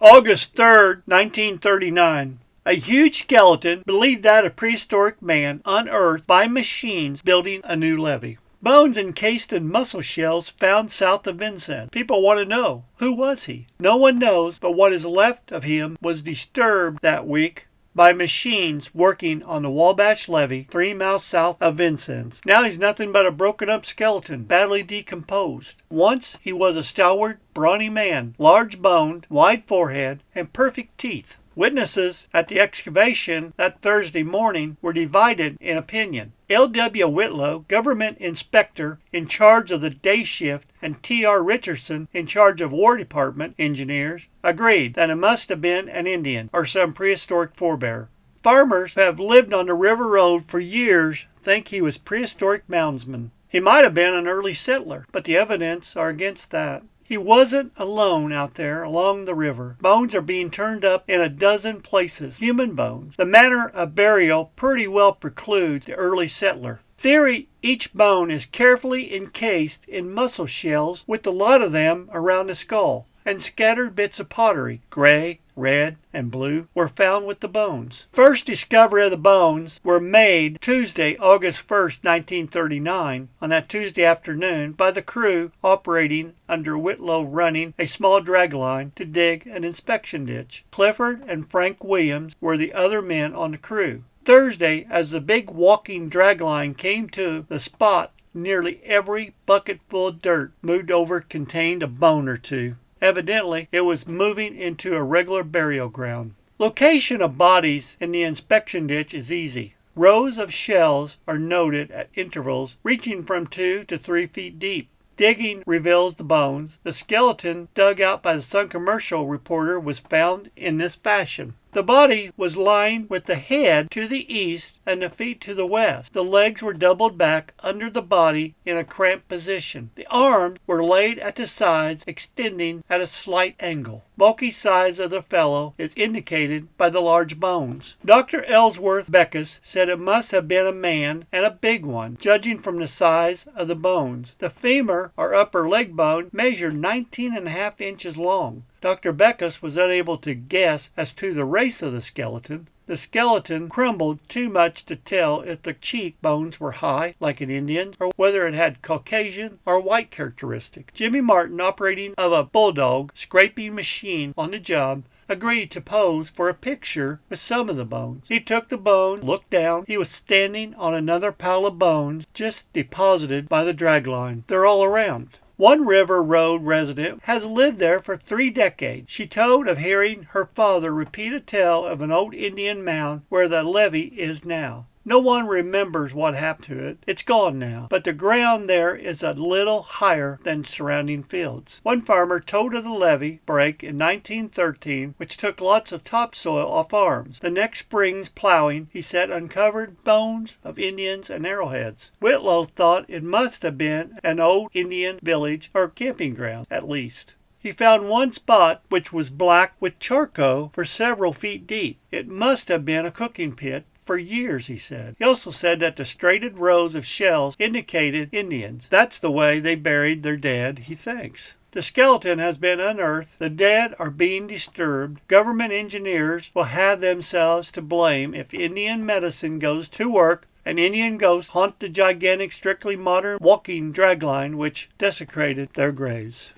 August 3rd, 1939. A huge skeleton, believed that of prehistoric man, unearthed by machines building a new levee. Bones encased in mussel shells found south of Vincennes. People want to know, who was he? No one knows, but what is left of him was disturbed that week by machines working on the Wabash Levee 3 miles south of Vincennes. Now he's nothing but a broken up skeleton, badly decomposed. Once he was a stalwart, brawny man, large boned, wide forehead, and perfect teeth. Witnesses at the excavation that Thursday morning were divided in opinion. L.W. Whitlow, government inspector in charge of the day shift, and T.R. Richardson, in charge of War Department engineers, agreed that it must have been an Indian or some prehistoric forebear. Farmers who have lived on the river road for years think he was prehistoric moundsman. He might have been an early settler, but the evidence are against that. He wasn't alone out there along the river. Bones are being turned up in a dozen places, human bones. The manner of burial pretty well precludes the early settler. Theory: each bone is carefully encased in mussel shells with a lot of them around the skull, and scattered bits of pottery, gray, red, and blue, were found with the bones. First discovery of the bones were made Tuesday, August 1st, 1939, on that Tuesday afternoon by the crew operating under Whitlow running a small dragline to dig an inspection ditch. Clifford and Frank Williams were the other men on the crew. Thursday, as the big walking dragline came to the spot, nearly every bucketful of dirt moved over contained a bone or two. Evidently, it was moving into a regular burial ground. Location of bodies in the inspection ditch is easy. Rows of shells are noted at intervals reaching from 2 to 3 feet deep. Digging reveals the bones. The skeleton dug out by the Sun Commercial reporter was found in this fashion. The body was lying with the head to the east and the feet to the west. The legs were doubled back under the body in a cramped position. The arms were laid at the sides, extending at a slight angle. Bulky size of the fellow is indicated by the large bones. Dr. Ellsworth Beckus said it must have been a man, and a big one, judging from the size of the bones. The femur or upper leg bone measured 19.5 inches long. Dr. Beckus was unable to guess as to the race of the skeleton. The skeleton crumbled too much to tell if the cheek bones were high, like an Indian's, or whether it had Caucasian or white characteristics. Jimmy Martin, operating of a bulldog scraping machine on the job, agreed to pose for a picture with some of the bones. He took the bone, looked down. He was standing on another pile of bones just deposited by the dragline. They're all around. One River Road resident has lived there for 3 decades. She told of hearing her father repeat a tale of an old Indian mound where the levee is now. No one remembers what happened to it. It's gone now, but the ground there is a little higher than surrounding fields. One farmer told of the levee break in 1913, which took lots of topsoil off farms. The next spring's plowing, he said, uncovered bones of Indians and arrowheads. Whitlow thought it must have been an old Indian village or camping ground, at least. He found one spot which was black with charcoal for several feet deep. It must have been a cooking pit for years, he said. He also said that the straighted rows of shells indicated Indians. That's the way they buried their dead, he thinks. The skeleton has been unearthed. The dead are being disturbed. Government engineers will have themselves to blame if Indian medicine goes to work and Indian ghosts haunt the gigantic, strictly modern walking dragline which desecrated their graves.